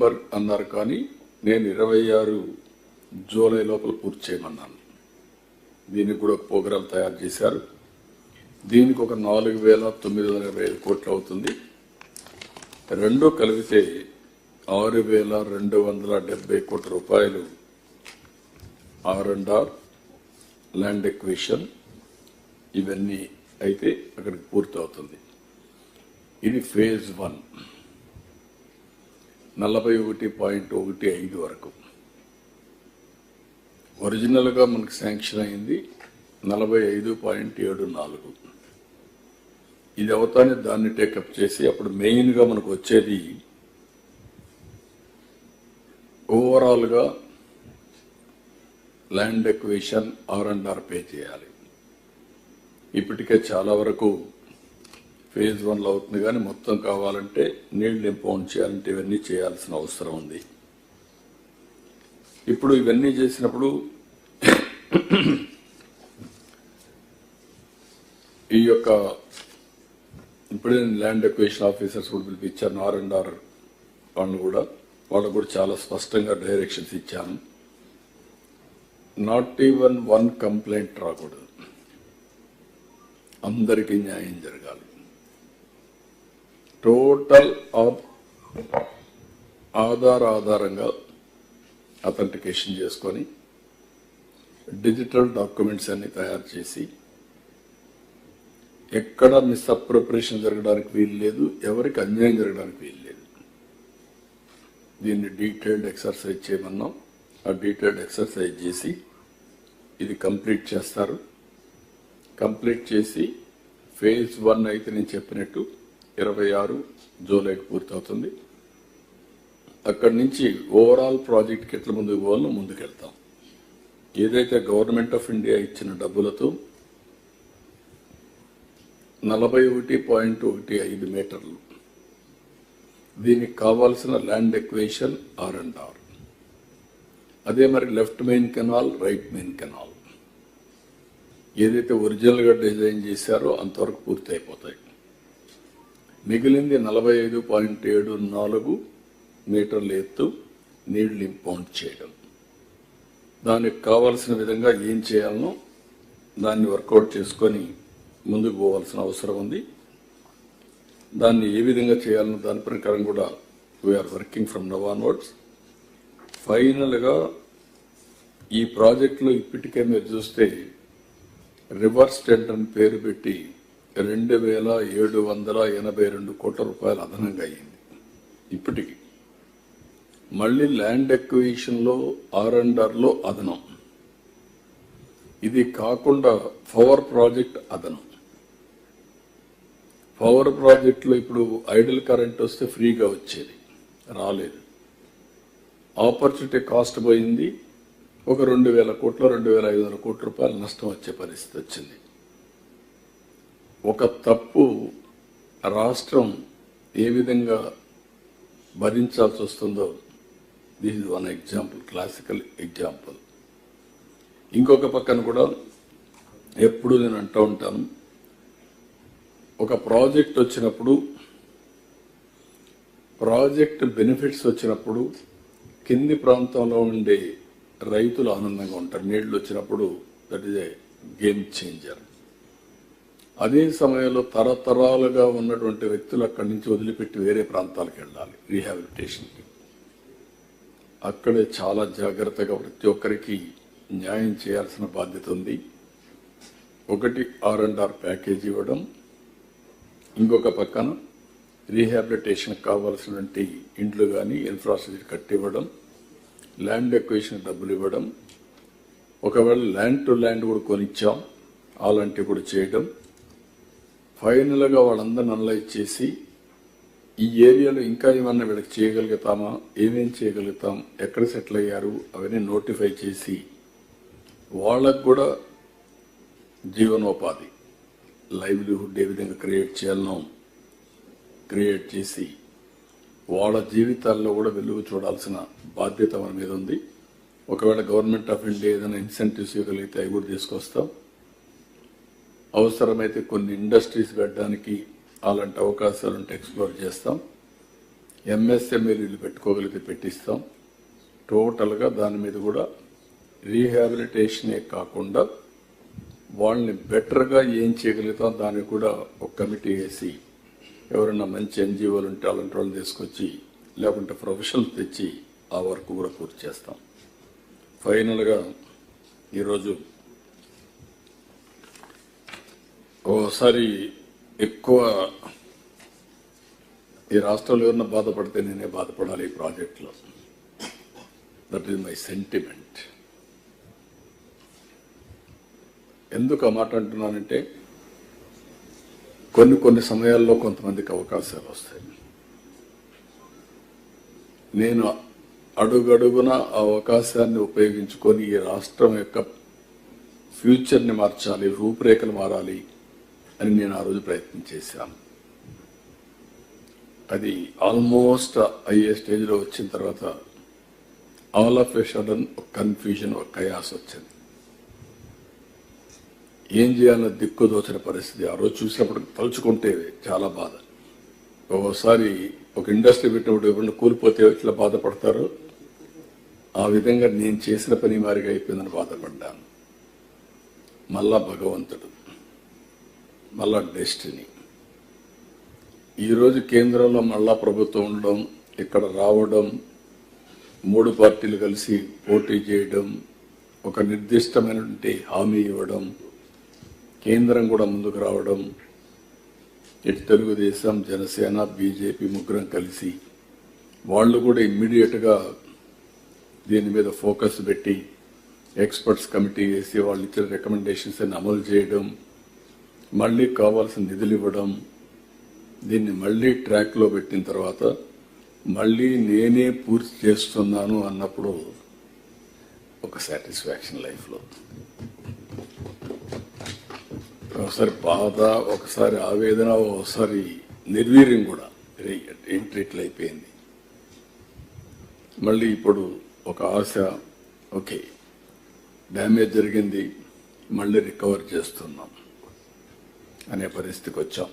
December అన్నారు, కానీ నేను 26 జూలై లోపల పూర్తి చేయమన్నాను. దీనికి కూడా ఒక ప్రోగ్రాం తయారు చేశారు. దీనికి ఒక 4,925 కోట్లు అవుతుంది. రెండూ కలిపితే 6,270 కోట్ల రూపాయలు R&R, ల్యాండ్ ఎక్విజిషన్ ఇవన్నీ అయితే అక్కడికి పూర్తి అవుతుంది. ఇది ఫేజ్ 1 41.15 వరకు. ఒరిజినల్గా మనకు శాంక్షన్ అయింది 45.74. ఇది అవుతానే దాన్ని టేకప్ చేసి అప్పుడు మెయిన్గా మనకు వచ్చేది ఓవరాల్గా ల్యాండ్ ఎక్విజిషన్ R&R పే చేయాలి. ఇప్పటికే చాలా వరకు ఫేజ్ 1లో అవుతుంది, కానీ మొత్తం కావాలంటే నీళ్లు ఇంపౌండ్ చేయాలంటే ఇవన్నీ చేయాల్సిన అవసరం ఉంది. ఇప్పుడు ఇవన్నీ చేసినప్పుడు ఈ యొక్క ఇప్పుడే ల్యాండ్ ఎక్విజిషన్ ఆఫీసర్స్ కూడా పిలిపించాను. R&R వాళ్ళకు కూడా చాలా స్పష్టంగా డైరెక్షన్స్ ఇచ్చాను. నాట్ ఈవెన్ 1 కంప్లైంట్ రాకూడదు, అందరికీ న్యాయం జరగాలి. టోటల్ ఆధారంగా అథెంటికేషన్ చేసుకొని డిజిటల్ డాక్యుమెంట్స్ అన్ని తయారు చేసి ఎక్కడ మిస్అప్రోప్రియేషన్ జరగడానికి వీలు లేదు, ఎవరికి అన్యాయం జరగడానికి వీలు లేదు. దీన్ని డీటెయిల్డ్ ఎక్సర్సైజ్ చేయమన్నాం. ఆ డీటెయిల్డ్ ఎక్సర్సైజ్ చేసి ఇది కంప్లీట్ చేస్తారు. కంప్లీట్ చేసి ఫేజ్ 1 అయితే నేను చెప్పినట్టు 26 జూలైకి పూర్తవుతుంది. అక్కడి నుంచి ఓవరాల్ ప్రాజెక్ట్కి ఎట్లా ముందుకు పోవాలో ముందుకెళ్తాం. ఏదైతే గవర్నమెంట్ ఆఫ్ ఇండియా ఇచ్చిన డబ్బులతో 41.15 మీటర్లు దీనికి కావాల్సిన ల్యాండ్ ఎక్విజిషన్ R&R, అదే మరి left main canal, right main canal ఏదైతే ఒరిజినల్గా డిజైన్ చేశారో అంతవరకు పూర్తి అయిపోతాయి. మిగిలింది 45.74 మీటర్ల ఎత్తు నీళ్లు ఇంపౌండ్ చేయడం. దానికి కావాల్సిన విధంగా ఏం చేయాలనో దాన్ని వర్కౌట్ చేసుకొని ముందుకు పోవాల్సిన అవసరం ఉంది. దాన్ని ఏ విధంగా చేయాలనో దాని ప్రకారం కూడా we are working from now onwards. ఫైనల్గా ఈ ప్రాజెక్టులో ఇప్పటికే మీరు చూస్తే రివర్స్ టెండర్ పేరు పెట్టి 2,782 కోట్ల రూపాయలు అదనంగా అయ్యింది. ఇప్పటికి మళ్ళీ ల్యాండ్ ఎక్విజిషన్లో R&Rలో అదనం. ఇది కాకుండా పవర్ ప్రాజెక్ట్ అదనం. పవర్ ప్రాజెక్టులో ఇప్పుడు ఐడిల్ కరెంట్ వస్తే ఫ్రీగా వచ్చేది, రాలేదు. ఆపర్చునిటీ కాస్ట్ పోయింది. ఒక 2,000 కోట్ల 2,500 కోట్ల రూపాయలు నష్టం వచ్చే పరిస్థితి వచ్చింది. ఒక తప్పు రాష్ట్రం ఏ విధంగా భరించాల్సి వస్తుందో this is 1 example, classical example. ఇంకొక పక్కన కూడా ఎప్పుడు నేను అంటూ ఉంటాను, ఒక ప్రాజెక్ట్ వచ్చినప్పుడు, ప్రాజెక్ట్ బెనిఫిట్స్ వచ్చినప్పుడు కింది ప్రాంతంలో ఉండే రైతులు ఆనందంగా ఉంటారు. నీళ్లు వచ్చినప్పుడు that is a game changer. అదే సమయంలో తరతరాలుగా ఉన్నటువంటి వ్యక్తులు అక్కడి నుంచి వదిలిపెట్టి వేరే ప్రాంతాలకు వెళ్ళాలి రీహాబిలిటేషన్కి. అక్కడే చాలా జాగ్రత్తగా ప్రతి ఒక్కరికి న్యాయం చేయాల్సిన బాధ్యత ఉంది. ఒకటి R&R ప్యాకేజ్ ఇవ్వడం, ఇంకొక పక్కన రీహాబిలిటేషన్ కావాల్సినటువంటి ఇండ్లు కానీ ఇన్ఫ్రాస్ట్రక్చర్ కట్టివ్వడం, ల్యాండ్ ఎక్విజిషన్ డబ్బులు ఇవ్వడం, ఒకవేళ ల్యాండ్ టు ల్యాండ్ కూడా కొనిచ్చాం అలాంటివి కూడా చేయడం. ఫైనల్గా వాళ్ళందరిని అనలైజ్ చేసి ఈ ఏరియాలో ఇంకా ఏమన్నా వీళ్ళకి చేయగలుగుతామా, ఏమేం చేయగలుగుతాం, ఎక్కడ సెటిల్ అయ్యారు అవన్నీ నోటిఫై చేసి వాళ్ళకు కూడా జీవనోపాధి లైవ్లీహుడ్ ఏ విధంగా క్రియేట్ చేయాలనో క్రియేట్ చేసి వాళ్ళ జీవితాల్లో కూడా వెలుగు చూడాల్సిన బాధ్యత మన మీద ఉంది. ఒకవేళ గవర్నమెంట్ ఆఫ్ ఇండియా ఏదైనా ఇన్సెంటివ్స్ ఇవ్వగలిగితే అవి కూడా తీసుకొస్తాం. అవసరమైతే కొన్ని ఇండస్ట్రీస్ పెట్టడానికి అలాంటి అవకాశాలు ఉంటే ఎక్స్ప్లోర్ చేస్తాం. ఎంఎస్ఎంఈలు పెట్టుకోగలిగితే పెట్టిస్తాం. టోటల్గా దాని మీద కూడా రీహాబిలిటేషనే కాకుండా వాళ్ళని బెటర్గా ఏం చేయగలుగుతాం దానికి కూడా ఒక కమిటీ వేసి ఎవరైనా మంచి ఎన్జిఓలు ఉంటే అలాంటి వాళ్ళు తీసుకొచ్చి లేకుంటే ప్రొఫెషనల్ తెచ్చి ఆ వర్క్ కూడా పూర్తి చేస్తాం. ఫైనల్గా ఈరోజు ఓసారి ఎక్కువ ఈ రాష్ట్రంలో ఎవరన్నా బాధపడితే నేనే బాధపడాలి ఈ ప్రాజెక్టులో. That is my sentiment. ఎందుకు ఆ మాట అంటున్నానంటే కొన్ని సమయాల్లో కొంతమందికి అవకాశాలు వస్తాయి. నేను అడుగడుగున ఆ అవకాశాన్ని ఉపయోగించుకొని ఈ రాష్ట్రం యొక్క ఫ్యూచర్ని మార్చాలి, రూపురేఖలు మారాలి అని నేను ఆ రోజు ప్రయత్నం చేశాను. అది ఆల్మోస్ట్ అయ్యే స్టేజ్లో వచ్చిన తర్వాత ఆల్ ఆఫ్ ఎ సడన్ ఒక కన్ఫ్యూజన్, ఒక కయాస్ వచ్చింది. ఏం చేయాలన్న దిక్కుదోచిన పరిస్థితి. ఆ రోజు చూసినప్పుడు తలుచుకుంటే చాలా బాధ. ఒకసారి ఒక ఇండస్ట్రీ పెట్టినప్పుడు ఎవరైనా కూలిపోతే ఇట్లా బాధపడతారో ఆ విధంగా నేను చేసిన పని మారిగా అయిపోయిందని బాధపడ్డాను. మళ్ళా భగవంతుడు, మళ్ళా డెస్టినీ. ఈరోజు కేంద్రంలో మళ్ళా ప్రభుత్వం ఉండడం, ఇక్కడ రావడం, 3 పార్టీలు కలిసి పోటీ చేయడం, ఒక నిర్దిష్టమైనటువంటి హామీ ఇవ్వడం, కేంద్రం కూడా ముందుకు రావడం, ఇటు తెలుగుదేశం, జనసేన, బీజేపీ ముగ్గురం కలిసి వాళ్ళు కూడా ఇమ్మీడియట్గా దీని మీద ఫోకస్ పెట్టి ఎక్స్పర్ట్స్ కమిటీ వేసి వాళ్ళు ఇచ్చిన రికమెండేషన్స్ అన్ని అమలు చేయడం, మళ్ళీ కావాల్సిన నిధులు ఇవ్వడం, దీన్ని మళ్ళీ ట్రాక్లో పెట్టిన తర్వాత మళ్ళీ నేనే పూర్తి చేస్తున్నాను అన్నప్పుడు ఒక సాటిస్ఫాక్షన్ లైఫ్లో. ఒకసారి బాధ, ఒకసారి ఆవేదన, ఒకసారి నిర్వీర్యం కూడా. ఏంటి ఇట్లా అయిపోయింది. మళ్ళీ ఇప్పుడు ఒక ఆశ, ఓకే డ్యామేజ్ జరిగింది, మళ్ళీ రికవర్ చేస్తున్నాం అనే పరిస్థితికి వచ్చాం.